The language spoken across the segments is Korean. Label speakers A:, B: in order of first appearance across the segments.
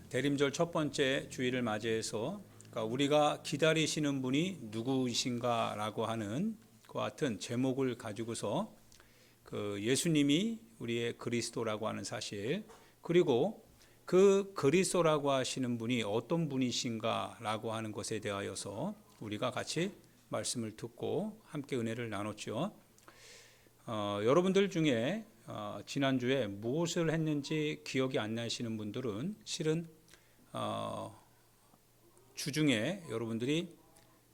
A: 대림절 첫 번째 주일을 맞이해서 우리가 기다리시는 분이 누구이신가라고 하는 그와 같은 제목을 가지고서 예수님이 우리의 그리스도라고 하는 사실, 그리고 그 그리스도라고 하시는 분이 어떤 분이신가라고 하는 것에 대하여서 우리가 같이 말씀을 듣고 함께 은혜를 나눴죠. 여러분들 중에 지난주에 무엇을 했는지 기억이 안 나시는 분들은 실은 주중에 여러분들이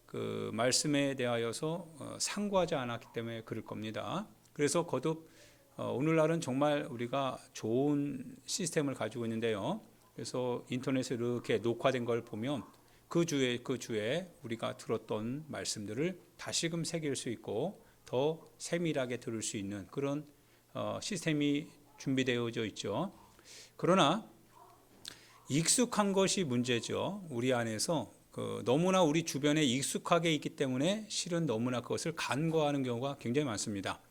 A: 그 말씀에 대하여서 상고하지 않았기 때문에 그럴 겁니다. 그래서 거듭 오늘날은 정말 우리가 좋은 시스템을 가지고 있는데요. 그래서 인터넷에 이렇게 녹화된 걸 보면 그 주에 우리가 들었던 말씀들을 다시금 새길 수 있고 더 세밀하게 들을 수 있는 그런 시스템이 준비되어져 있죠. 그러나 익숙한 것이 문제죠. 우리 안에서 너무나 우리 주변에 익숙하게 있기 때문에 실은 너무나 그것을 간과하는 경우가 굉장히 많습니다.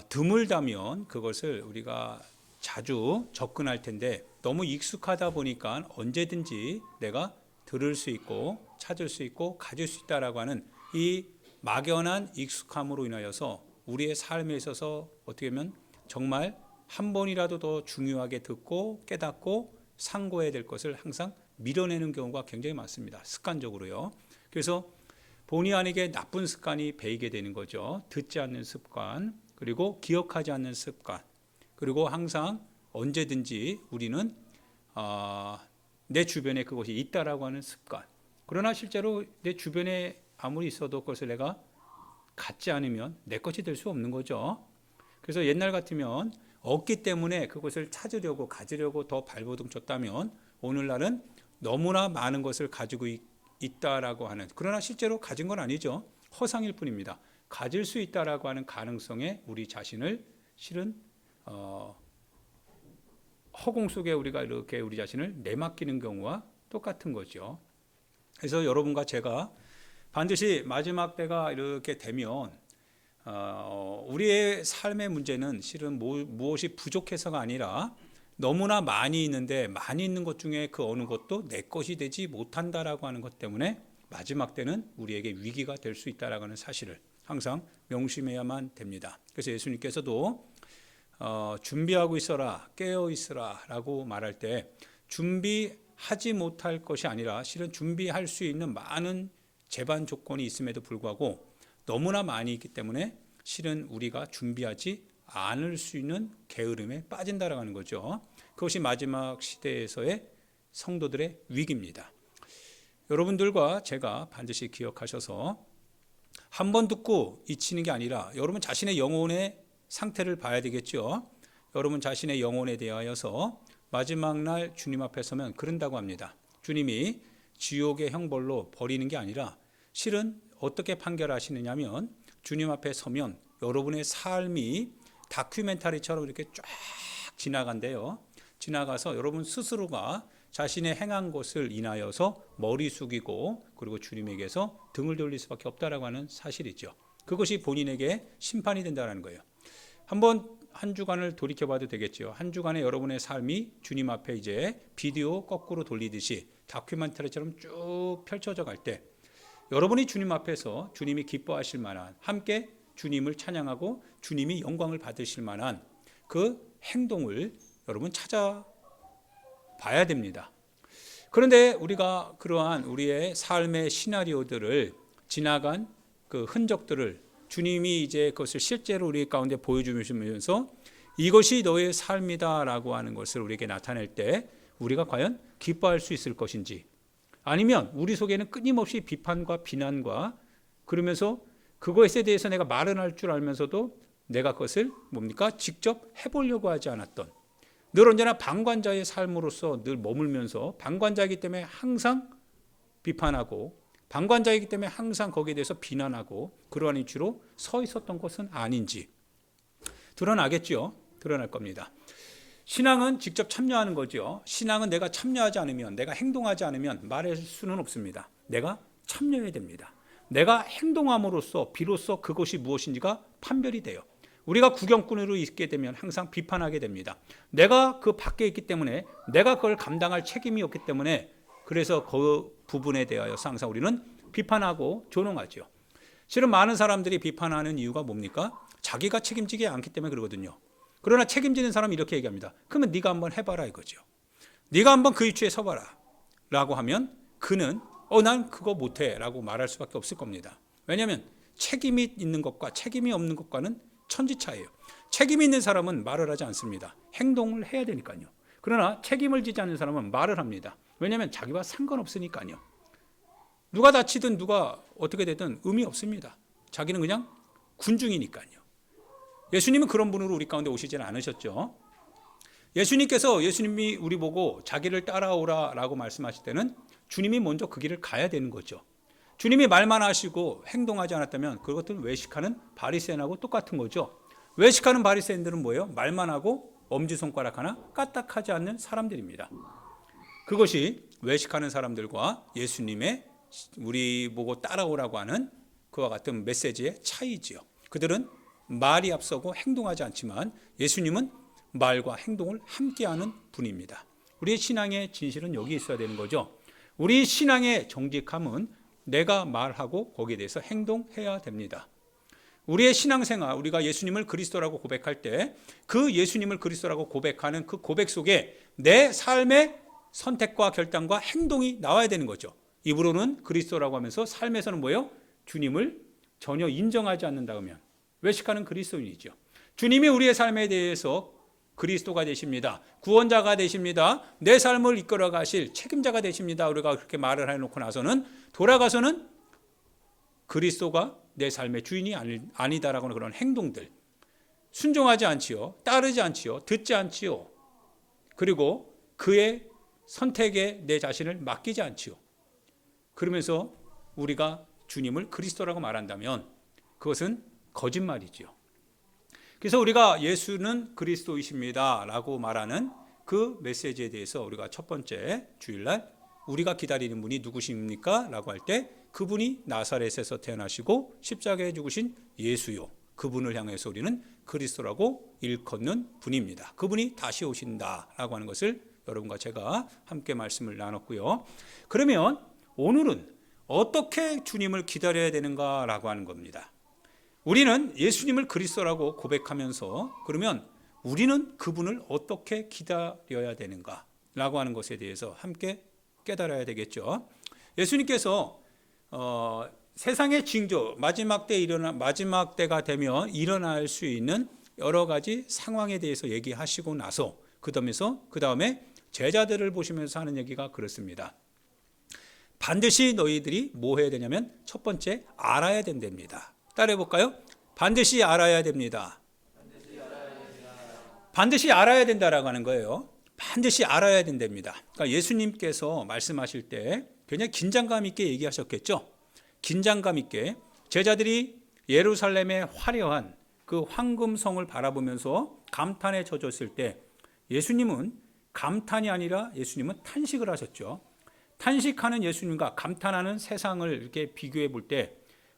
A: 드물다면 그것을 우리가 자주 접근할 텐데 너무 익숙하다 보니까 언제든지 내가 들을 수 있고 찾을 수 있고 가질 수 있다라고 하는 이 막연한 익숙함으로 인하여서 우리의 삶에 있어서 어떻게 보면 정말 한 번이라도 더 중요하게 듣고 깨닫고 상고해야 될 것을 항상 밀어내는 경우가 굉장히 많습니다. 습관적으로요. 그래서 본의 아니게 나쁜 습관이 배이게 되는 거죠. 듣지 않는 습관, 그리고 기억하지 않는 습관, 그리고 항상 언제든지 우리는 내 주변에 그것이 있다라고 하는 습관. 그러나 실제로 내 주변에 아무리 있어도 그것을 내가 갖지 않으면 내 것이 될 수 없는 거죠. 그래서 옛날 같으면 없기 때문에 그것을 찾으려고 가지려고 더 발버둥 쳤다면 오늘날은 너무나 많은 것을 가지고 있다라고 하는, 그러나 실제로 가진 건 아니죠. 허상일 뿐입니다. 가질 수 있다라고 하는 가능성에 우리 자신을 실은 허공 속에 우리가 이렇게 우리 자신을 내맡기는 경우와 똑같은 거죠. 그래서 여러분과 제가 반드시 마지막 때가 이렇게 되면 우리의 삶의 문제는 실은 무엇이 부족해서가 아니라 너무나 많이 있는데 많이 있는 것 중에 그 어느 것도 내 것이 되지 못한다라고 하는 것 때문에 마지막 때는 우리에게 위기가 될 수 있다라고 하는 사실을 항상 명심해야만 됩니다. 그래서 예수님께서도 준비하고 있어라, 깨어 있으라 라고 말할 때 준비하지 못할 것이 아니라 실은 준비할 수 있는 많은 제반 조건이 있음에도 불구하고 너무나 많이 있기 때문에 실은 우리가 준비하지 않을 수 있는 게으름에 빠진다라고 하는 거죠. 그것이 마지막 시대에서의 성도들의 위기입니다. 여러분들과 제가 반드시 기억하셔서 한 번 듣고 잊히는 게 아니라 여러분 자신의 영혼의 상태를 봐야 되겠죠. 여러분 자신의 영혼에 대하여서 마지막 날 주님 앞에 서면 그런다고 합니다. 주님이 지옥의 형벌로 버리는 게 아니라 실은 어떻게 판결하시느냐 하면 주님 앞에 서면 여러분의 삶이 다큐멘터리처럼 이렇게 쫙 지나간대요. 지나가서 여러분 스스로가 자신의 행한 것을 인하여서 머리 숙이고 그리고 주님에게서 등을 돌릴 수밖에 없다라고 하는 사실이죠. 그것이 본인에게 심판이 된다는 거예요. 한번 한 주간을 돌이켜봐도 되겠죠. 한 주간의 여러분의 삶이 주님 앞에 이제 비디오 거꾸로 돌리듯이 다큐멘터리처럼 쭉 펼쳐져 갈 때 여러분이 주님 앞에서 주님이 기뻐하실 만한, 함께 주님을 찬양하고 주님이 영광을 받으실 만한 그 행동을 여러분 찾아봐야 됩니다. 그런데 우리가 그러한 우리의 삶의 시나리오들을 지나간 그 흔적들을 주님이 이제 그것을 실제로 우리 가운데 보여주시면서 이것이 너의 삶이다라고 하는 것을 우리에게 나타낼 때 우리가 과연 기뻐할 수 있을 것인지, 아니면 우리 속에는 끊임없이 비판과 비난과 그러면서 그것에 대해서 내가 말은 할 줄 알면서도 내가 그것을 직접 해보려고 하지 않았던, 늘 언제나 방관자의 삶으로서 늘 머물면서 방관자이기 때문에 항상 비판하고 방관자이기 때문에 항상 거기에 대해서 비난하고 그러한 이치로 서 있었던 것은 아닌지 드러나겠죠. 드러날 겁니다. 신앙은 직접 참여하는 거죠. 신앙은 내가 참여하지 않으면, 내가 행동하지 않으면 말할 수는 없습니다. 내가 참여해야 됩니다. 내가 행동함으로써 비로소 그것이 무엇인지가 판별이 돼요. 우리가 구경꾼으로 있게 되면 항상 비판하게 됩니다. 내가 그 밖에 있기 때문에 내가 그걸 감당할 책임이 없기 때문에 그래서 그 부분에 대하여서 항상 우리는 비판하고 조롱하죠. 실은 많은 사람들이 비판하는 이유가 뭡니까? 자기가 책임지지 않기 때문에 그러거든요. 그러나 책임지는 사람이 이렇게 얘기합니다. 그러면 네가 한번 해봐라 이거죠. 네가 한번 그 위치에 서봐라 라고 하면 그는 난 그거 못해 라고 말할 수밖에 없을 겁니다. 왜냐하면 책임이 있는 것과 책임이 없는 것과는 천지차예요. 책임이 있는 사람은 말을 하지 않습니다. 행동을 해야 되니까요. 그러나 책임을 지지 않는 사람은 말을 합니다. 왜냐하면 자기와 상관없으니까요. 누가 다치든 누가 어떻게 되든 의미 없습니다. 자기는 그냥 군중이니까요. 예수님은 그런 분으로 우리 가운데 오시지는 않으셨죠. 예수님이 우리 보고 자기를 따라오라 라고 말씀하실 때는 주님이 먼저 그 길을 가야 되는 거죠. 주님이 말만 하시고 행동하지 않았다면 그것은 외식하는 바리새인하고 똑같은 거죠. 외식하는 바리새인들은 뭐예요? 말만 하고 엄지손가락 하나 까딱하지 않는 사람들입니다. 그것이 외식하는 사람들과 예수님의 우리 보고 따라오라고 하는 그와 같은 메시지의 차이지요. 그들은 말이 앞서고 행동하지 않지만 예수님은 말과 행동을 함께하는 분입니다. 우리의 신앙의 진실은 여기 있어야 되는 거죠. 우리 신앙의 정직함은 내가 말하고 거기에 대해서 행동해야 됩니다. 우리의 신앙생활, 우리가 예수님을 그리스도라고 고백할 때 그 예수님을 그리스도라고 고백하는 그 고백 속에 내 삶의 선택과 결단과 행동이 나와야 되는 거죠. 입으로는 그리스도라고 하면서 삶에서는 뭐예요? 주님을 전혀 인정하지 않는다 하면 외식하는 그리스도인이죠. 주님이 우리의 삶에 대해서 그리스도가 되십니다. 구원자가 되십니다. 내 삶을 이끌어 가실 책임자가 되십니다. 우리가 그렇게 말을 해놓고 나서는 돌아가서는 그리스도가 내 삶의 주인이 아니다라고 하는 그런 행동들, 순종하지 않지요. 따르지 않지요. 듣지 않지요. 그리고 그의 선택에 내 자신을 맡기지 않지요. 그러면서 우리가 주님을 그리스도라고 말한다면 그것은 거짓말이지요. 그래서 우리가 예수는 그리스도이십니다 라고 말하는 그 메시지에 대해서 우리가 첫 번째 주일날 우리가 기다리는 분이 누구십니까? 라고 할 때 그분이 나사렛에서 태어나시고 십자가에 죽으신 예수요. 그분을 향해서 우리는 그리스도라고 일컫는 분입니다. 그분이 다시 오신다라고 하는 것을 여러분과 제가 함께 말씀을 나눴고요. 그러면 오늘은 어떻게 주님을 기다려야 되는가라고 하는 겁니다. 우리는 예수님을 그리스도라고 고백하면서 그러면 우리는 그분을 어떻게 기다려야 되는가라고 하는 것에 대해서 함께 깨달아야 되겠죠. 예수님께서 세상의 징조, 마지막 때가 되면 일어날 수 있는 여러 가지 상황에 대해서 얘기하시고 나서 그 다음에 제자들을 보시면서 하는 얘기가 그렇습니다. 반드시 너희들이 뭐 해야 되냐면 첫 번째 알아야 된답니다. 따라해 볼까요? 반드시 알아야 됩니다. 반드시 알아야 된다라고 하는 거예요. 반드시 알아야 된답니다. 그러니까 예수님께서 말씀하실 때 굉장히 긴장감 있게 얘기하셨겠죠. 긴장감 있게 제자들이 예루살렘의 화려한 그 황금성을 바라보면서 감탄에 젖었을 때 예수님은 감탄이 아니라 예수님은 탄식을 하셨죠. 탄식하는 예수님과 감탄하는 세상을 이렇게 비교해 볼 때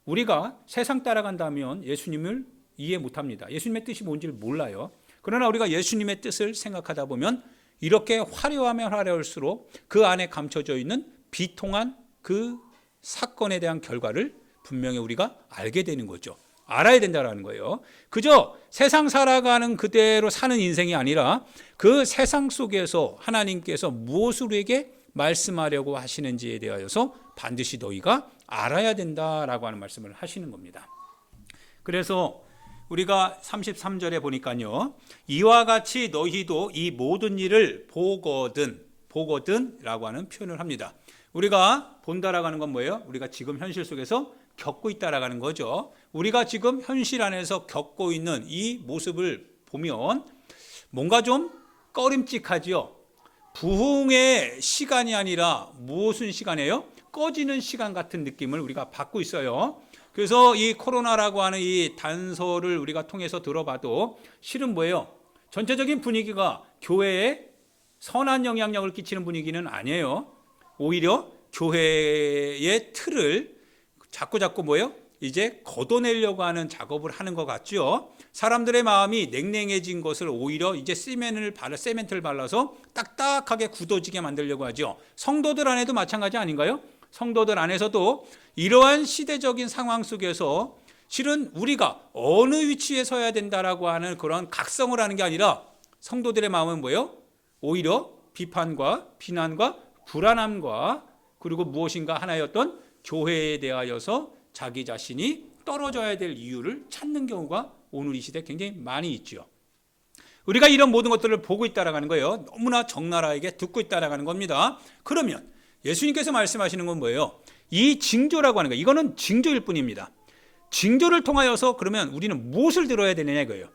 A: 우리가 세상 따라간다면 예수님을 이해 못합니다. 예수님의 뜻이 뭔지를 몰라요. 그러나 우리가 예수님의 뜻을 생각하다 보면 이렇게 화려하면 화려할수록 그 안에 감춰져 있는 비통한 그 사건에 대한 결과를 분명히 우리가 알게 되는 거죠. 알아야 된다는 거예요. 그저 세상 살아가는 그대로 사는 인생이 아니라 그 세상 속에서 하나님께서 무엇을 우리에게 말씀하려고 하시는지에 대하여서 반드시 너희가 알아야 된다라고 하는 말씀을 하시는 겁니다. 그래서 우리가 33절에 보니까요. 이와 같이 너희도 이 모든 일을 보거든 라고 하는 표현을 합니다. 우리가 본다라고 하는 건 뭐예요? 우리가 지금 현실 속에서 겪고 있다라고 하는 거죠. 우리가 지금 현실 안에서 겪고 있는 이 모습을 보면 뭔가 좀 꺼림칙하지요. 부흥의 시간이 아니라 무슨 시간이에요? 꺼지는 시간 같은 느낌을 우리가 받고 있어요. 그래서 이 코로나라고 하는 이 단서를 우리가 통해서 들어봐도 실은 뭐예요? 전체적인 분위기가 교회에 선한 영향력을 끼치는 분위기는 아니에요. 오히려 교회의 틀을 자꾸 뭐예요? 이제 걷어내려고 하는 작업을 하는 것 같죠. 사람들의 마음이 냉랭해진 것을 오히려 이제 세멘트를 발라서 딱딱하게 굳어지게 만들려고 하죠. 성도들 안에도 마찬가지 아닌가요? 성도들 안에서도 이러한 시대적인 상황 속에서 실은 우리가 어느 위치에 서야 된다라고 하는 그런 각성을 하는 게 아니라 성도들의 마음은 뭐예요? 오히려 비판과 비난과 불안함과 그리고 무엇인가 하나의 어떤 교회에 대하여서 자기 자신이 떨어져야 될 이유를 찾는 경우가 오늘 이 시대에 굉장히 많이 있죠. 우리가 이런 모든 것들을 보고 있다라는 거예요. 너무나 적나라하게 듣고 있다라는 겁니다. 그러면 예수님께서 말씀하시는 건 뭐예요? 이 징조라고 하는 거, 이거는 징조일 뿐입니다. 징조를 통하여서 그러면 우리는 무엇을 들어야 되느냐 이거예요.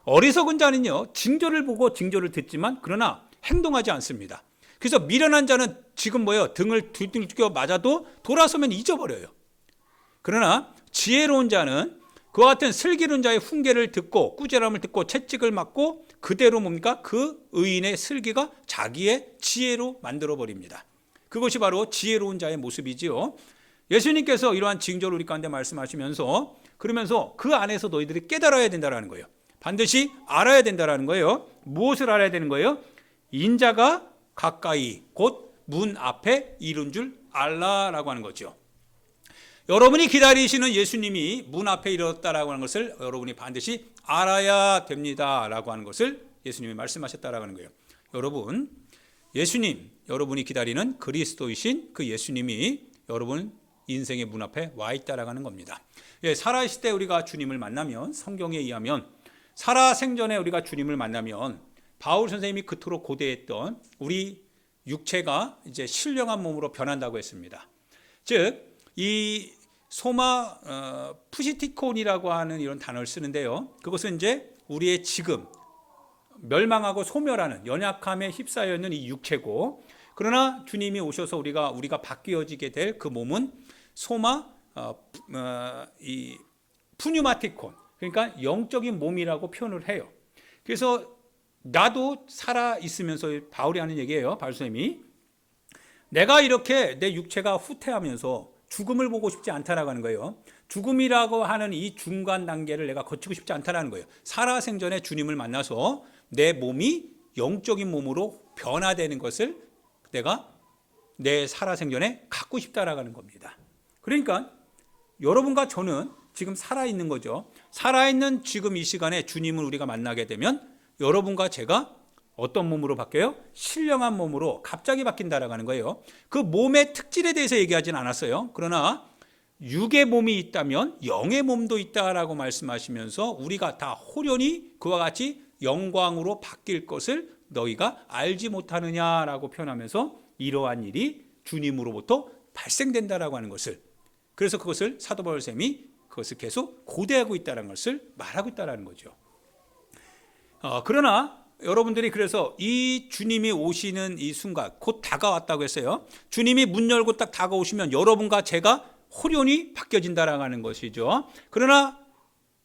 A: 어리석은 자는요, 징조를 보고 징조를 듣지만 그러나 행동하지 않습니다. 그래서 미련한 자는 지금 뭐예요? 등을 두들겨 맞아도 돌아서면 잊어버려요. 그러나 지혜로운 자는 그와 같은 슬기로운 자의 훈계를 듣고 꾸지람을 듣고 채찍을 맞고 그대로 뭡니까? 그 의인의 슬기가 자기의 지혜로 만들어버립니다. 그것이 바로 지혜로운 자의 모습이지요. 예수님께서 이러한 징조를 우리 가운데 말씀하시면서 그러면서 그 안에서 너희들이 깨달아야 된다는 거예요. 반드시 알아야 된다는 거예요. 무엇을 알아야 되는 거예요? 인자가 가까이 곧 문 앞에 이른 줄 알라라고 하는 거죠. 여러분이 기다리시는 예수님이 문 앞에 이르렀다라고 하는 것을 여러분이 반드시 알아야 됩니다라고 하는 것을 예수님이 말씀하셨다라고 하는 거예요. 여러분, 예수님, 여러분이 기다리는 그리스도이신 그 예수님이 여러분 인생의 문 앞에 와 있다라고 하는 겁니다. 살아있을 때 우리가 주님을 만나면 성경에 의하면 살아생전에 우리가 주님을 만나면 바울 선생님이 그토록 고대했던 우리 육체가 이제 신령한 몸으로 변한다고 했습니다. 즉, 이 소마 푸시티콘이라고 하는 이런 단어를 쓰는데요. 그것은 이제 우리의 지금 멸망하고 소멸하는 연약함에 휩싸여 있는 이 육체고, 그러나 주님이 오셔서 우리가 바뀌어지게 될 그 몸은 소마 이 푸뉴마티콘, 그러니까 영적인 몸이라고 표현을 해요. 그래서 나도 살아 있으면서 바울이 하는 얘기예요. 바울 선생님이 내가 이렇게 내 육체가 후퇴하면서 죽음을 보고 싶지 않다라고 하는 거예요. 죽음이라고 하는 이 중간 단계를 내가 거치고 싶지 않다라는 거예요. 살아생전에 주님을 만나서 내 몸이 영적인 몸으로 변화되는 것을 내가 내 살아생전에 갖고 싶다라고 하는 겁니다. 그러니까 여러분과 저는 지금 살아있는 거죠. 살아있는 지금 이 시간에 주님을 우리가 만나게 되면 여러분과 제가 어떤 몸으로 바뀌어요? 신령한 몸으로 갑자기 바뀐다라고 하는 거예요. 그 몸의 특질에 대해서 얘기하지는 않았어요. 그러나 육의 몸이 있다면 영의 몸도 있다라고 말씀하시면서 우리가 다 호련히 그와 같이 영광으로 바뀔 것을 너희가 알지 못하느냐라고 표현하면서 이러한 일이 주님으로부터 발생된다라고 하는 것을, 그래서 그것을 사도 바울 쌤이 그것을 계속 고대하고 있다는 것을 말하고 있다는 거죠. 그러나 여러분들이 그래서 이 주님이 오시는 이 순간 곧 다가왔다고 했어요. 주님이 문 열고 딱 다가오시면 여러분과 제가 호련히 바뀌어진다라고 하는 것이죠. 그러나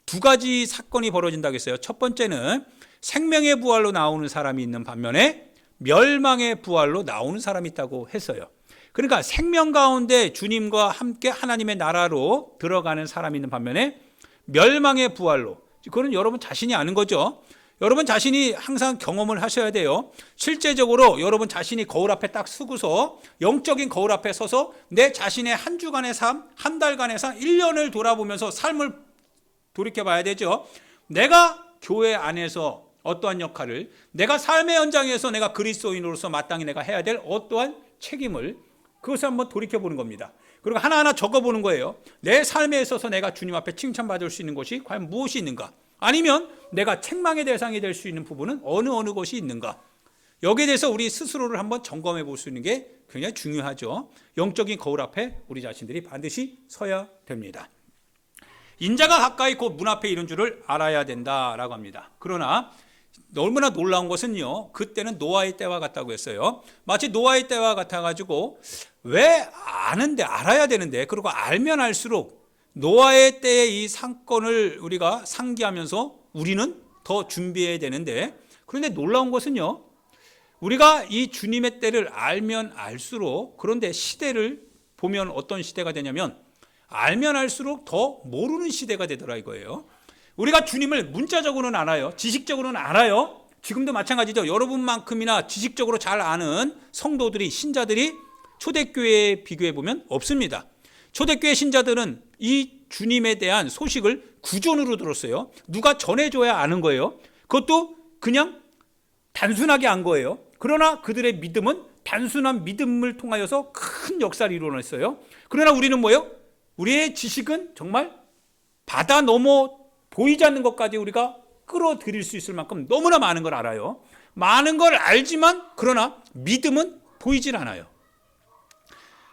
A: 두 가지 사건이 벌어진다고 했어요. 첫 번째는 생명의 부활로 나오는 사람이 있는 반면에 멸망의 부활로 나오는 사람이 있다고 했어요. 그러니까 생명 가운데 주님과 함께 하나님의 나라로 들어가는 사람이 있는 반면에 멸망의 부활로, 그건 여러분 자신이 아는 거죠. 여러분 자신이 항상 경험을 하셔야 돼요. 실제적으로 여러분 자신이 거울 앞에 딱 서고서 영적인 거울 앞에 서서 내 자신의 한 주간의 삶, 한 달간의 삶, 1년을 돌아보면서 삶을 돌이켜봐야 되죠. 내가 교회 안에서 어떠한 역할을, 내가 삶의 현장에서 내가 그리스도인으로서 마땅히 내가 해야 될 어떠한 책임을, 그것을 한번 돌이켜보는 겁니다. 그리고 하나하나 적어보는 거예요. 내 삶에 있어서 내가 주님 앞에 칭찬받을 수 있는 것이 과연 무엇이 있는가? 아니면 내가 책망의 대상이 될 수 있는 부분은 어느 것이 있는가? 여기에 대해서 우리 스스로를 한번 점검해 볼 수 있는 게 굉장히 중요하죠. 영적인 거울 앞에 우리 자신들이 반드시 서야 됩니다. 인자가 가까이 곧 문 앞에 이른 줄을 알아야 된다라고 합니다. 그러나 얼마나 놀라운 것은요, 그때는 노아의 때와 같다고 했어요. 마치 노아의 때와 같아가지고 왜 아는데, 알아야 되는데, 그리고 알면 알수록 노아의 때의 이 상권을 우리가 상기하면서 우리는 더 준비해야 되는데, 그런데 놀라운 것은요, 우리가 이 주님의 때를 알면 알수록, 그런데 시대를 보면 어떤 시대가 되냐면 알면 알수록 더 모르는 시대가 되더라 이거예요. 우리가 주님을 문자적으로는 알아요. 지식적으로는 알아요. 지금도 마찬가지죠. 여러분만큼이나 지식적으로 잘 아는 성도들이, 신자들이 초대교회에 비교해 보면 없습니다. 초대교회 신자들은 이 주님에 대한 소식을 구전으로 들었어요. 누가 전해줘야 아는 거예요. 그것도 그냥 단순하게 안 거예요. 그러나 그들의 믿음은 단순한 믿음을 통하여서 큰 역사를 이루어냈어요. 그러나 우리는 뭐예요? 우리의 지식은 정말 바다 넘어 보이지 않는 것까지 우리가 끌어들일 수 있을 만큼 너무나 많은 걸 알아요. 많은 걸 알지만 그러나 믿음은 보이질 않아요.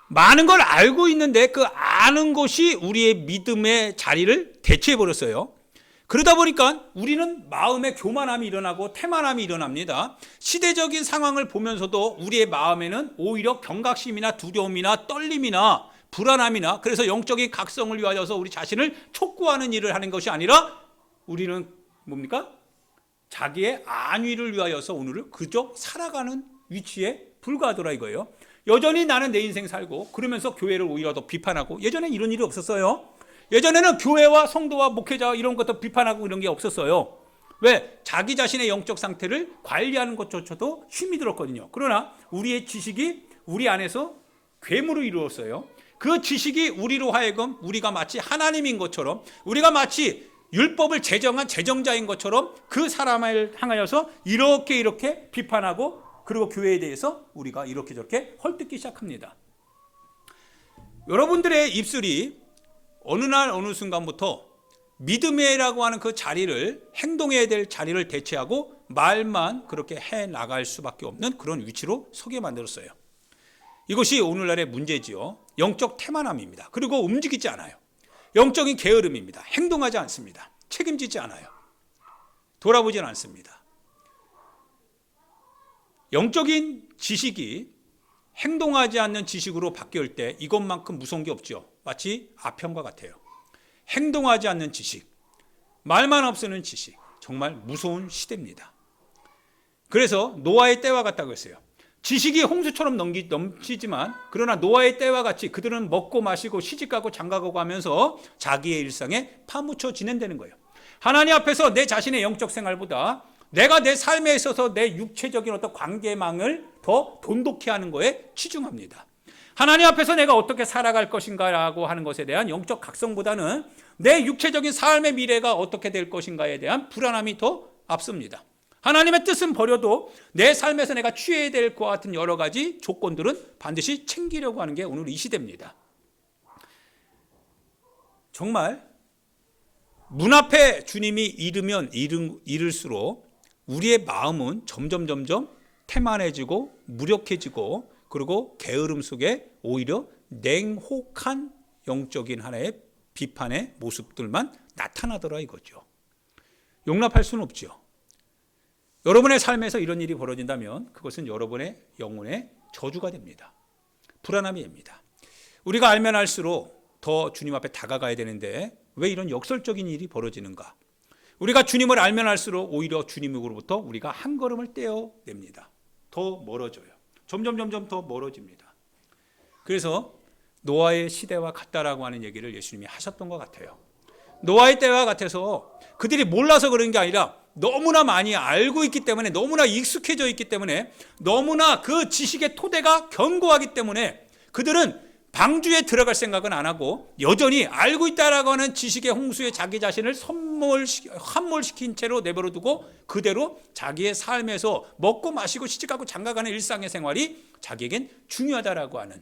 A: 많은 걸 알고 있는데 그 아는 것이 우리의 믿음의 자리를 대체해버렸어요. 그러다 보니까 우리는 마음에 교만함이 일어나고 태만함이 일어납니다. 시대적인 상황을 보면서도 우리의 마음에는 오히려 경각심이나 두려움이나 떨림이나 불안함이나, 그래서 영적인 각성을 위하여서 우리 자신을 촉구하는 일을 하는 것이 아니라 우리는 뭡니까? 자기의 안위를 위하여서 오늘을 그저 살아가는 위치에 불과하더라 이거예요. 여전히 나는 내 인생 살고 그러면서 교회를 오히려 더 비판하고, 예전엔 이런 일이 없었어요. 예전에는 교회와 성도와 목회자 이런 것도 비판하고 이런 게 없었어요. 왜? 자기 자신의 영적 상태를 관리하는 것조차도 힘이 들었거든요. 그러나 우리의 지식이 우리 안에서 괴물을 이루었어요. 그 지식이 우리로 하여금 우리가 마치 하나님인 것처럼, 우리가 마치 율법을 제정한 제정자인 것처럼 그 사람을 향하여서 이렇게 비판하고, 그리고 교회에 대해서 우리가 이렇게 저렇게 헐뜯기 시작합니다. 여러분들의 입술이 어느 날 어느 순간부터 믿음이라고 하는 그 자리를, 행동해야 될 자리를 대체하고 말만 그렇게 해 나갈 수밖에 없는 그런 위치로 서게 만들었어요. 이것이 오늘날의 문제지요. 영적 태만함입니다. 그리고 움직이지 않아요. 영적인 게으름입니다. 행동하지 않습니다. 책임지지 않아요. 돌아보진 않습니다. 영적인 지식이 행동하지 않는 지식으로 바뀔 때 이것만큼 무서운 게 없죠. 마치 아편과 같아요. 행동하지 않는 지식, 말만 없애는 지식, 정말 무서운 시대입니다. 그래서 노아의 때와 같다고 했어요. 지식이 홍수처럼 넘치지만, 그러나 노아의 때와 같이 그들은 먹고 마시고 시집가고 장가가고 하면서 자기의 일상에 파묻혀 지낸다는 거예요. 하나님 앞에서 내 자신의 영적 생활보다 내가 내 삶에 있어서 내 육체적인 어떤 관계망을 더 돈독히 하는 거에 치중합니다. 하나님 앞에서 내가 어떻게 살아갈 것인가라고 하는 것에 대한 영적 각성보다는 내 육체적인 삶의 미래가 어떻게 될 것인가에 대한 불안함이 더 앞섭니다. 하나님의 뜻은 버려도 내 삶에서 내가 취해야 될 것 같은 여러 가지 조건들은 반드시 챙기려고 하는 게 오늘 이 시대입니다. 정말 문 앞에 주님이 이르면 이를수록 우리의 마음은 점점 태만해지고 무력해지고, 그리고 게으름 속에 오히려 냉혹한 영적인 하나의 비판의 모습들만 나타나더라 이거죠. 용납할 수는 없죠. 여러분의 삶에서 이런 일이 벌어진다면 그것은 여러분의 영혼의 저주가 됩니다. 불안함이 됩니다. 우리가 알면 알수록 더 주님 앞에 다가가야 되는데 왜 이런 역설적인 일이 벌어지는가? 우리가 주님을 알면 알수록 오히려 주님으로부터 우리가 한 걸음을 떼어냅니다. 더 멀어져요. 점점 더 멀어집니다. 그래서 노아의 시대와 같다라고 하는 얘기를 예수님이 하셨던 것 같아요. 노아의 때와 같아서 그들이 몰라서 그런 게 아니라 너무나 많이 알고 있기 때문에, 너무나 익숙해져 있기 때문에, 너무나 그 지식의 토대가 견고하기 때문에 그들은 방주에 들어갈 생각은 안 하고 여전히 알고 있다라고 하는 지식의 홍수에 자기 자신을 함몰시킨 채로 내버려 두고 그대로 자기의 삶에서 먹고 마시고 시집가고 장가가는 일상의 생활이 자기에겐 중요하다라고 하는,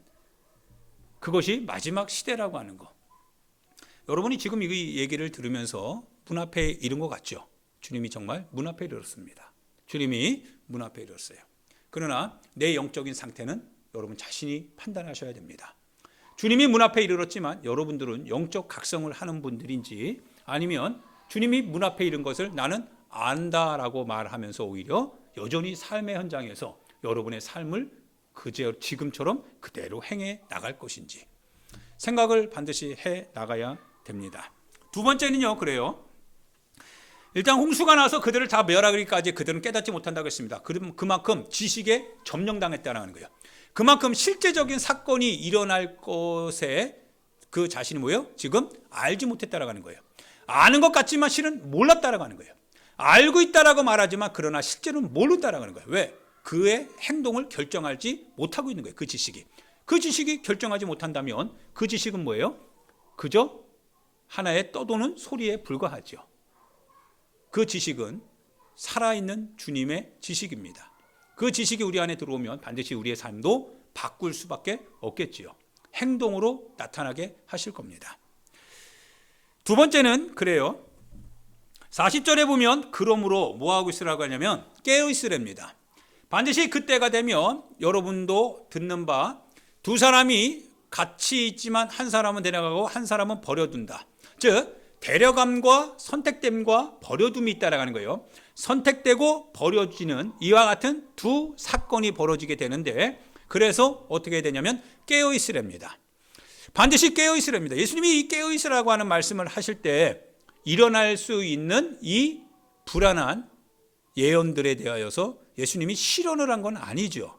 A: 그것이 마지막 시대라고 하는 거. 여러분이 지금 이 얘기를 들으면서 문 앞에 이른 것 같죠? 주님이 정말 문 앞에 이르렀습니다. 주님이 문 앞에 이르렀어요. 그러나 내 영적인 상태는 여러분 자신이 판단하셔야 됩니다. 주님이 문 앞에 이르렀지만 여러분들은 영적 각성을 하는 분들인지, 아니면 주님이 문 앞에 이른 것을 나는 안다라고 말하면서 오히려 여전히 삶의 현장에서 여러분의 삶을 지금처럼 그대로 행해 나갈 것인지 생각을 반드시 해 나가야 됩니다. 두 번째는요, 그래요. 일단 홍수가 나서 그들을 다 멸하기까지 그들은 깨닫지 못한다고 했습니다. 그만큼 지식에 점령당했다는 거예요. 그만큼 실제적인 사건이 일어날 것에 그 자신이 뭐예요? 지금 알지 못했다라고 하는 거예요. 아는 것 같지만 실은 몰랐다라고 하는 거예요. 알고 있다라고 말하지만 그러나 실제로는 모른다라고 하는 거예요. 왜? 그의 행동을 결정하지 못하고 있는 거예요. 그 지식이. 그 지식이 결정하지 못한다면 그 지식은 뭐예요? 그저 하나의 떠도는 소리에 불과하죠. 그 지식은 살아있는 주님의 지식입니다. 그 지식이 우리 안에 들어오면 반드시 우리의 삶도 바꿀 수밖에 없겠지요. 행동으로 나타나게 하실 겁니다. 두 번째는 그래요. 40절에 보면 그러므로 뭐하고 있으라고 하냐면 깨어있으랍니다. 반드시 그때가 되면 여러분도 듣는 바 두 사람이 같이 있지만 한 사람은 데려가고 한 사람은 버려둔다. 즉 데려감과 선택됨과 버려둠이 있다라고 하는 거예요. 선택되고 버려지는 이와 같은 두 사건이 벌어지게 되는데 그래서 어떻게 되냐면 깨어있으랍니다. 반드시 깨어있으랍니다. 예수님이 이 깨어있으라고 하는 말씀을 하실 때 일어날 수 있는 이 불안한 예언들에 대하여서 예수님이 실언을 한 건 아니죠.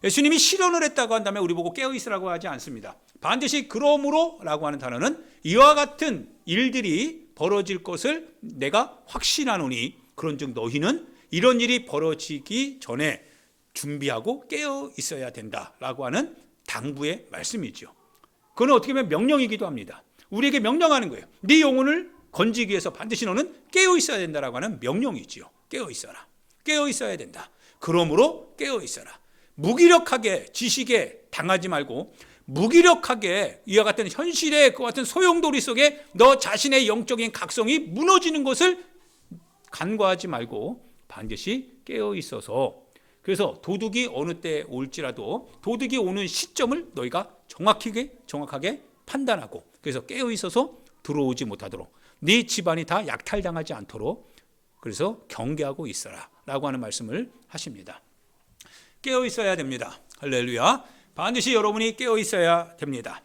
A: 예수님이 실언을 했다고 한다면 우리 보고 깨어있으라고 하지 않습니다. 반드시 그러므로 라고 하는 단어는 이와 같은 일들이 벌어질 것을 내가 확신하노니 그런즉 너희는 이런 일이 벌어지기 전에 준비하고 깨어 있어야 된다라고 하는 당부의 말씀이죠. 그건 어떻게 보면 명령이기도 합니다. 우리에게 명령하는 거예요. 네 영혼을 건지기 위해서 반드시 너는 깨어 있어야 된다라고 하는 명령이지요. 깨어 있어라. 깨어 있어야 된다. 그러므로 깨어 있어라. 무기력하게 지식에 당하지 말고 무기력하게 이와 같은 현실의 그와 같은 소용돌이 속에 너 자신의 영적인 각성이 무너지는 것을 간과하지 말고 반드시 깨어 있어서 그래서 도둑이 어느 때 올지라도 도둑이 오는 시점을 너희가 정확하게 판단하고 그래서 깨어 있어서 들어오지 못하도록 네 집안이 다 약탈당하지 않도록 그래서 경계하고 있어라 라고 하는 말씀을 하십니다. 깨어 있어야 됩니다. 할렐루야. 반드시 여러분이 깨어 있어야 됩니다.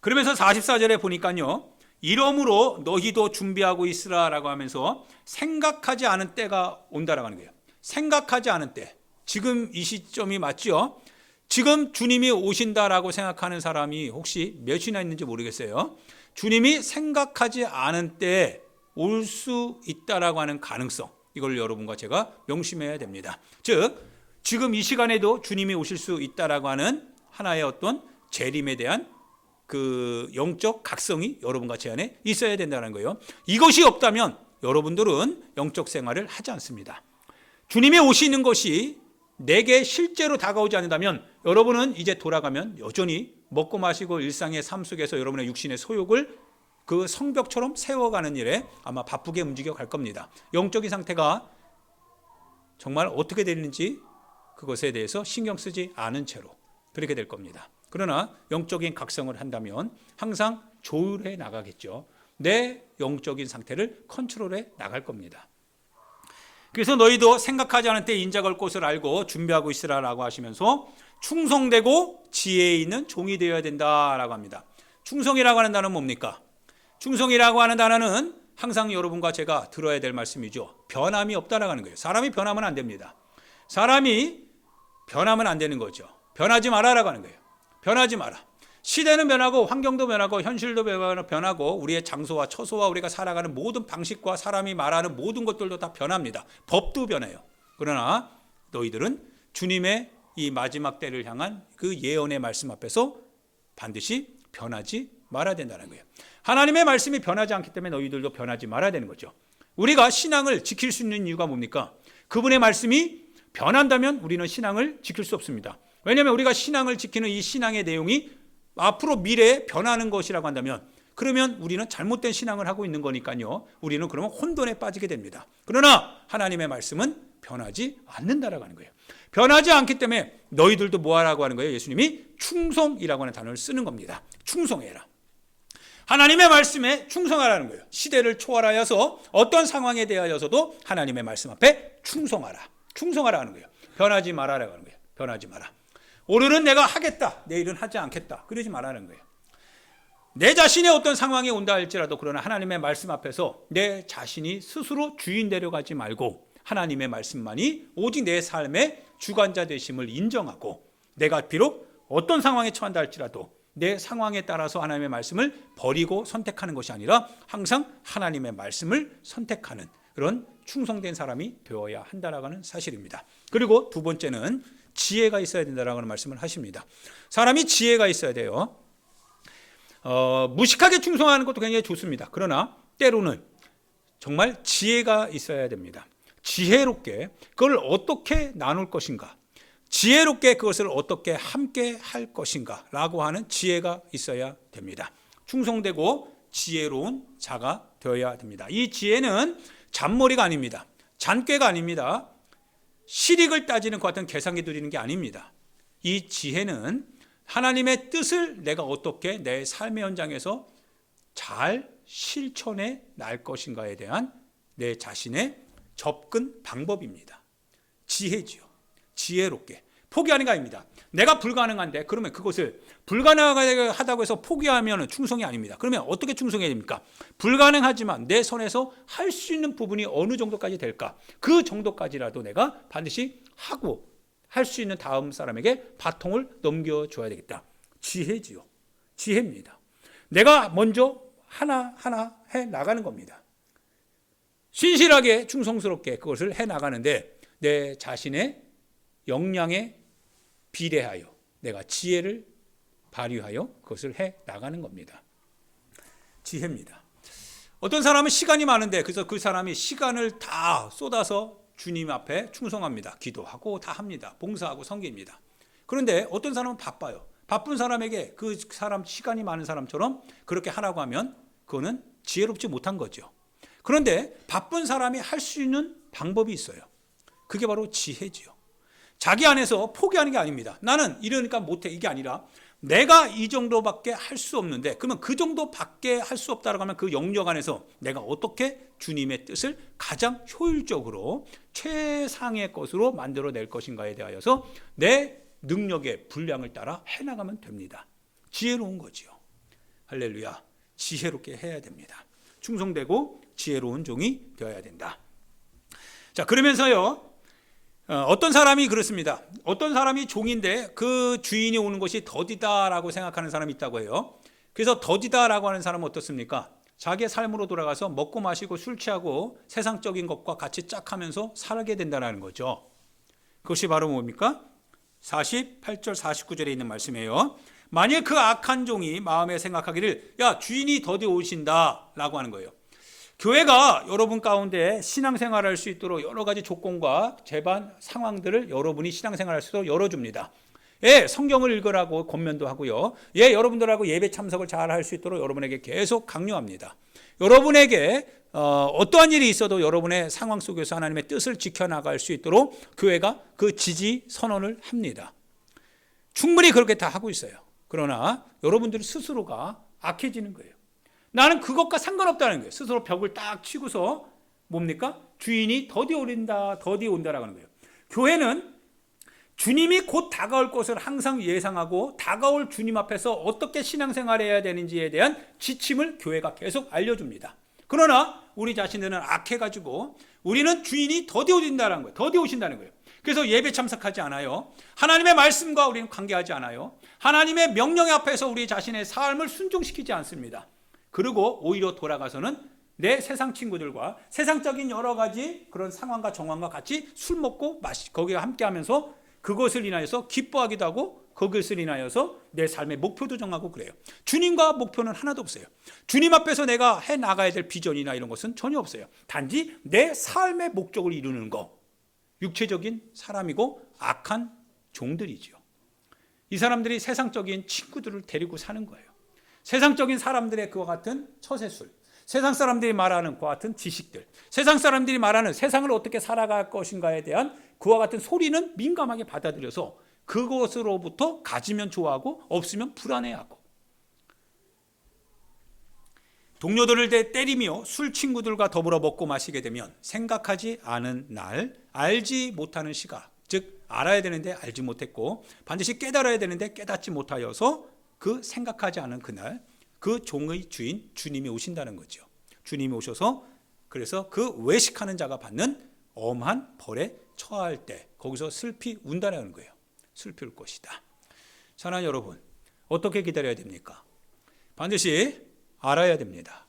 A: 그러면서 44절에 보니까요. 이러므로 너희도 준비하고 있으라 라고 하면서 생각하지 않은 때가 온다라고 하는 거예요. 생각하지 않은 때. 지금 이 시점이 맞죠? 지금 주님이 오신다라고 생각하는 사람이 혹시 몇이나 있는지 모르겠어요. 주님이 생각하지 않은 때에 올 수 있다라고 하는 가능성. 이걸 여러분과 제가 명심해야 됩니다. 즉 지금 이 시간에도 주님이 오실 수 있다라고 하는 하나의 어떤 재림에 대한 그 영적 각성이 여러분과 제 안에 있어야 된다는 거예요. 이것이 없다면 여러분들은 영적 생활을 하지 않습니다. 주님이 오시는 것이 내게 실제로 다가오지 않는다면 여러분은 이제 돌아가면 여전히 먹고 마시고 일상의 삶 속에서 여러분의 육신의 소욕을 그 성벽처럼 세워가는 일에 아마 바쁘게 움직여 갈 겁니다. 영적인 상태가 정말 어떻게 되는지 그것에 대해서 신경 쓰지 않은 채로 그렇게 될 겁니다. 그러나 영적인 각성을 한다면 항상 조율해 나가겠죠. 내 영적인 상태를 컨트롤해 나갈 겁니다. 그래서 너희도 생각하지 않은 때 인자걸 곳을 알고 준비하고 있으라라고 하시면서 충성되고 지혜 있는 종이 되어야 된다라고 합니다. 충성이라고 하는 단어는 뭡니까? 충성이라고 하는 단어는 항상 여러분과 제가 들어야 될 말씀이죠. 변함이 없다라고 하는 거예요. 사람이 변하면 안 됩니다. 사람이 변하면 안 되는 거죠. 변하지 마라라고 하는 거예요. 변하지 마라. 시대는 변하고 환경도 변하고 현실도 변하고 우리의 장소와 처소와 우리가 살아가는 모든 방식과 사람이 말하는 모든 것들도 다 변합니다. 법도 변해요. 그러나 너희들은 주님의 이 마지막 때를 향한 그 예언의 말씀 앞에서 반드시 변하지 말아야 된다는 거예요. 하나님의 말씀이 변하지 않기 때문에 너희들도 변하지 말아야 되는 거죠. 우리가 신앙을 지킬 수 있는 이유가 뭡니까? 그분의 말씀이 변한다면 우리는 신앙을 지킬 수 없습니다. 왜냐하면 우리가 신앙을 지키는 이 신앙의 내용이 앞으로 미래에 변하는 것이라고 한다면 그러면 우리는 잘못된 신앙을 하고 있는 거니까요. 우리는 그러면 혼돈에 빠지게 됩니다. 그러나 하나님의 말씀은 변하지 않는다라고 하는 거예요. 변하지 않기 때문에 너희들도 뭐하라고 하는 거예요? 예수님이 충성이라고 하는 단어를 쓰는 겁니다. 충성해라. 하나님의 말씀에 충성하라는 거예요. 시대를 초월하여서 어떤 상황에 대하여서도 하나님의 말씀 앞에 충성하라. 충성하라 하는 거예요. 변하지 말아라고 하는 거예요. 변하지 마라. 오늘은 내가 하겠다. 내일은 하지 않겠다. 그러지 말라는 거예요. 내 자신의 어떤 상황이 온다 할지라도 그러나 하나님의 말씀 앞에서 내 자신이 스스로 주인 되려가지 말고 하나님의 말씀만이 오직 내 삶의 주관자 되심을 인정하고 내가 비록 어떤 상황에 처한다 할지라도 내 상황에 따라서 하나님의 말씀을 버리고 선택하는 것이 아니라 항상 하나님의 말씀을 선택하는 그런 충성된 사람이 되어야 한다라는 사실입니다. 그리고 두 번째는 지혜가 있어야 된다라는 말씀을 하십니다. 사람이 지혜가 있어야 돼요. 무식하게 충성하는 것도 굉장히 좋습니다. 그러나 때로는 정말 지혜가 있어야 됩니다. 지혜롭게 그걸 어떻게 나눌 것인가, 지혜롭게 그것을 어떻게 함께 할 것인가 라고 하는 지혜가 있어야 됩니다. 충성되고 지혜로운 자가 되어야 됩니다. 이 지혜는 잔머리가 아닙니다. 잔꾀가 아닙니다. 실익을 따지는 것 같은 계산기 드리는 게 아닙니다. 이 지혜는 하나님의 뜻을 내가 어떻게 내 삶의 현장에서 잘 실천해 날 것인가에 대한 내 자신의 접근 방법입니다. 지혜지요. 지혜롭게 포기하는 게 아닙니다. 내가 불가능한데 그러면 그것을 불가능하다고 해서 포기하면 충성이 아닙니다. 그러면 어떻게 충성해야 됩니까? 불가능하지만 내 손에서 할 수 있는 부분이 어느 정도까지 될까? 그 정도까지라도 내가 반드시 하고 할 수 있는 다음 사람에게 바통을 넘겨줘야 되겠다. 지혜지요. 지혜입니다. 내가 먼저 하나하나 해 나가는 겁니다. 신실하게 충성스럽게 그것을 해 나가는데 내 자신의 역량에 비례하여 내가 지혜를 발휘하여 그것을 해 나가는 겁니다. 지혜입니다. 어떤 사람은 시간이 많은데 그래서 그 사람이 시간을 다 쏟아서 주님 앞에 충성합니다. 기도하고 다 합니다. 봉사하고 섬깁니다. 그런데 어떤 사람은 바빠요. 바쁜 사람에게 그 사람 시간이 많은 사람처럼 그렇게 하라고 하면 그거는 지혜롭지 못한 거죠. 그런데 바쁜 사람이 할 수 있는 방법이 있어요. 그게 바로 지혜지요. 자기 안에서 포기하는 게 아닙니다. 나는 이러니까 못해 이게 아니라 내가 이 정도밖에 할 수 없는데 그러면 그 정도밖에 할 수 없다고 하면 그 영역 안에서 내가 어떻게 주님의 뜻을 가장 효율적으로 최상의 것으로 만들어낼 것인가에 대하여서 내 능력의 분량을 따라 해나가면 됩니다. 지혜로운 거지요. 할렐루야. 지혜롭게 해야 됩니다. 충성되고 지혜로운 종이 되어야 된다. 자, 그러면서요. 어떤 사람이 그렇습니다. 어떤 사람이 종인데 그 주인이 오는 것이 더디다라고 생각하는 사람이 있다고 해요. 그래서 더디다라고 하는 사람은 어떻습니까? 자기의 삶으로 돌아가서 먹고 마시고 술 취하고 세상적인 것과 같이 짝하면서 살게 된다는 거죠. 그것이 바로 뭡니까? 48절 49절에 있는 말씀이에요. 만일 그 악한 종이 마음에 생각하기를 야 주인이 더디 오신다 라고 하는 거예요. 교회가 여러분 가운데 신앙생활할 수 있도록 여러 가지 조건과 제반 상황들을 여러분이 신앙생활할 수 있도록 열어줍니다. 예, 성경을 읽으라고 권면도 하고요. 예, 여러분들하고 예배 참석을 잘 할 수 있도록 여러분에게 계속 강요합니다. 여러분에게 어떠한 일이 있어도 여러분의 상황 속에서 하나님의 뜻을 지켜나갈 수 있도록 교회가 그 지지 선언을 합니다. 충분히 그렇게 다 하고 있어요. 그러나 여러분들 스스로가 악해지는 거예요. 나는 그것과 상관없다는 거예요. 스스로 벽을 딱 치고서 뭡니까? 주인이 더디 온다라고 하는 거예요. 교회는 주님이 곧 다가올 것을 항상 예상하고 다가올 주님 앞에서 어떻게 신앙생활해야 되는지에 대한 지침을 교회가 계속 알려줍니다. 그러나 우리 자신들은 악해가지고 우리는 주인이 더디 오신다는 거예요. 더디 오신다는 거예요. 그래서 예배 참석하지 않아요. 하나님의 말씀과 우리는 관계하지 않아요. 하나님의 명령 앞에서 우리 자신의 삶을 순종시키지 않습니다. 그리고 오히려 돌아가서는 내 세상 친구들과 세상적인 여러 가지 그런 상황과 정황과 같이 술 먹고 거기에 함께 하면서 그것을 인하여서 기뻐하기도 하고 그것을 인하여서 내 삶의 목표도 정하고 그래요. 주님과 목표는 하나도 없어요. 주님 앞에서 내가 해 나가야 될 비전이나 이런 것은 전혀 없어요. 단지 내 삶의 목적을 이루는 거. 육체적인 사람이고 악한 종들이죠. 이 사람들이 세상적인 친구들을 데리고 사는 거예요. 세상적인 사람들의 그와 같은 처세술, 세상 사람들이 말하는 그와 같은 지식들, 세상 사람들이 말하는 세상을 어떻게 살아갈 것인가에 대한 그와 같은 소리는 민감하게 받아들여서 그것으로부터 가지면 좋아하고 없으면 불안해하고 동료들을 때리며 술 친구들과 더불어 먹고 마시게 되면 생각하지 않은 날, 알지 못하는 시각, 즉 알아야 되는데 알지 못했고 반드시 깨달아야 되는데 깨닫지 못하여서 그 생각하지 않은 그날 그 종의 주인 주님이 오신다는 거죠. 주님이 오셔서 그래서 그 외식하는 자가 받는 엄한 벌에 처할 때 거기서 슬피 운다는 거예요. 슬피 울 것이다. 사랑하는 여러분, 어떻게 기다려야 됩니까? 반드시 알아야 됩니다.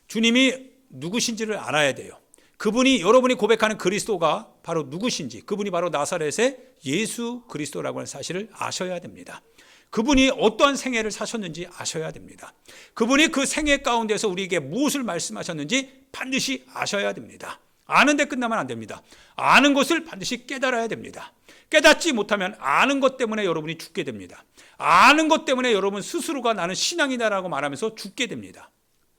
A: 주님이 누구신지를 알아야 돼요. 그분이 여러분이 고백하는 그리스도가 바로 누구신지, 그분이 바로 나사렛의 예수 그리스도라고 하는 사실을 아셔야 됩니다. 그분이 어떠한 생애를 사셨는지 아셔야 됩니다. 그분이 그 생애 가운데서 우리에게 무엇을 말씀하셨는지 반드시 아셔야 됩니다. 아는데 끝나면 안 됩니다. 아는 것을 반드시 깨달아야 됩니다. 깨닫지 못하면 아는 것 때문에 여러분이 죽게 됩니다. 아는 것 때문에 여러분 스스로가 나는 신앙이다라고 말하면서 죽게 됩니다.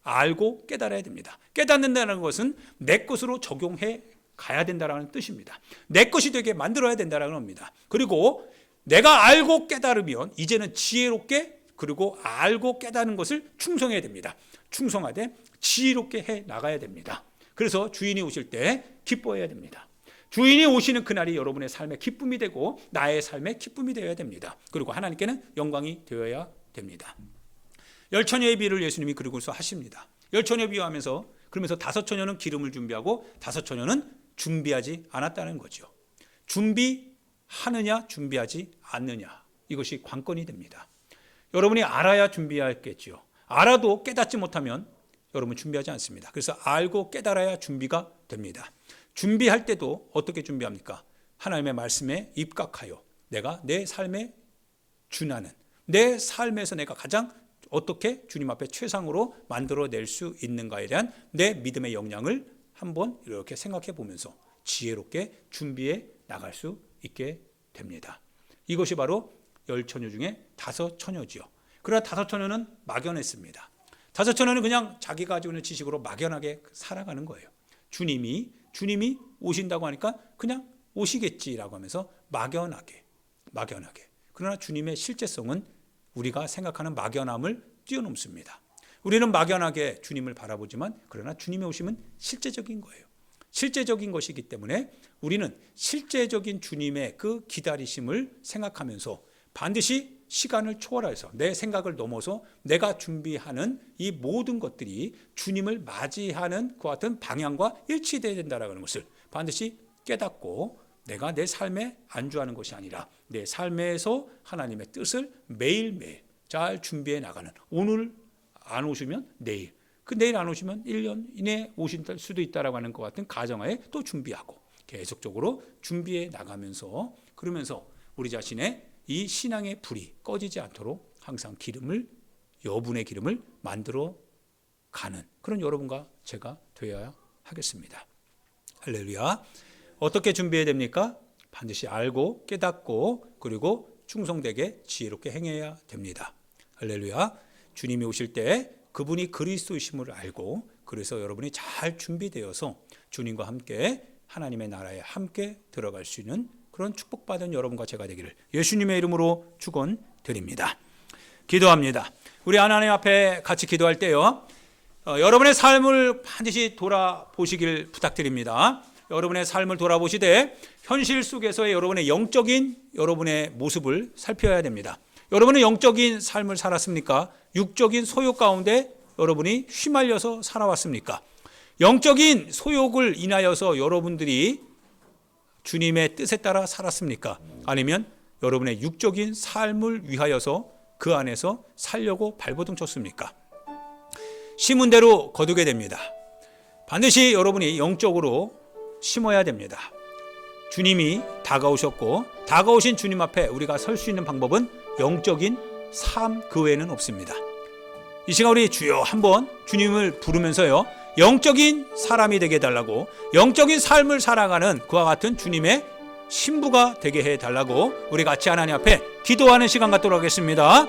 A: 알고 깨달아야 됩니다. 깨닫는다는 것은 내 것으로 적용해 가야 된다는 뜻입니다. 내 것이 되게 만들어야 된다는 겁니다. 그리고 내가 알고 깨달으면 이제는 지혜롭게, 그리고 알고 깨닫는 것을 충성해야 됩니다. 충성하되 지혜롭게 해 나가야 됩니다. 그래서 주인이 오실 때 기뻐해야 됩니다. 주인이 오시는 그날이 여러분의 삶의 기쁨이 되고 나의 삶의 기쁨이 되어야 됩니다. 그리고 하나님께는 영광이 되어야 됩니다. 열처녀의 비유를 예수님이 그리고서 하십니다. 열처녀 비유하면서 그러면서 5처녀는 기름을 준비하고 5처녀는 준비하지 않았다는 거죠. 준비하느냐 준비하지 않느냐, 이것이 관건이 됩니다. 여러분이 알아야 준비하겠죠. 알아도 깨닫지 못하면 여러분 준비하지 않습니다. 그래서 알고 깨달아야 준비가 됩니다. 준비할 때도 어떻게 준비합니까? 하나님의 말씀에 입각하여 내가 내 삶에 준하는, 내 삶에서 내가 가장 어떻게 주님 앞에 최상으로 만들어낼 수 있는가에 대한 내 믿음의 역량을 한번 이렇게 생각해 보면서 지혜롭게 준비해 나갈 수 있게 됩니다. 이것이 바로 10처녀 중에 5처녀지요. 그러나 5처녀는 막연했습니다. 5처녀는 그냥 자기가 가지고 있는 지식으로 막연하게 살아가는 거예요. 주님이 오신다고 하니까 그냥 오시겠지라고 하면서 막연하게. 그러나 주님의 실제성은 우리가 생각하는 막연함을 뛰어넘습니다. 우리는 막연하게 주님을 바라보지만 그러나 주님의 오심은 실제적인 거예요. 실제적인 것이기 때문에 우리는 실제적인 주님의 그 기다리심을 생각하면서 반드시 시간을 초월해서 내 생각을 넘어서 내가 준비하는 이 모든 것들이 주님을 맞이하는 그와 같은 방향과 일치되어야 된다는 것을 반드시 깨닫고 내가 내 삶에 안주하는 것이 아니라 내 삶에서 하나님의 뜻을 매일매일 잘 준비해 나가는, 오늘 안 오시면 내일, 그 내일 안 오시면 1년 이내에 오실 수도 있다라고 하는 것 같은 가정하에 또 준비하고 계속적으로 준비해 나가면서, 그러면서 우리 자신의 이 신앙의 불이 꺼지지 않도록 항상 여분의 기름을 만들어 가는 그런 여러분과 제가 되어야 하겠습니다. 할렐루야. 어떻게 준비해야 됩니까? 반드시 알고 깨닫고 그리고 충성되게 지혜롭게 행해야 됩니다. 할렐루야. 주님이 오실 때 그분이 그리스도이심을 알고, 그래서 여러분이 잘 준비되어서 주님과 함께 하나님의 나라에 함께 들어갈 수 있는 그런 축복받은 여러분과 제가 되기를 예수님의 이름으로 축원드립니다. 기도합니다. 우리 하나님 앞에 같이 기도할 때요, 여러분의 삶을 반드시 돌아보시길 부탁드립니다. 여러분의 삶을 돌아보시되 현실 속에서의 여러분의 영적인 여러분의 모습을 살펴야 됩니다. 여러분은 영적인 삶을 살았습니까? 육적인 소욕 가운데 여러분이 휘말려서 살아왔습니까? 영적인 소욕을 인하여서 여러분들이 주님의 뜻에 따라 살았습니까? 아니면 여러분의 육적인 삶을 위하여서 그 안에서 살려고 발버둥 쳤습니까? 심은 대로 거두게 됩니다. 반드시 여러분이 영적으로 심어야 됩니다. 주님이 다가오셨고 다가오신 주님 앞에 우리가 설 수 있는 방법은 영적인 삶 그 외에는 없습니다. 이 시간 우리 주여 한번 주님을 부르면서요, 영적인 사람이 되게 해달라고, 영적인 삶을 살아가는 그와 같은 주님의 신부가 되게 해달라고 우리 같이 하나님 앞에 기도하는 시간 갖도록 하겠습니다.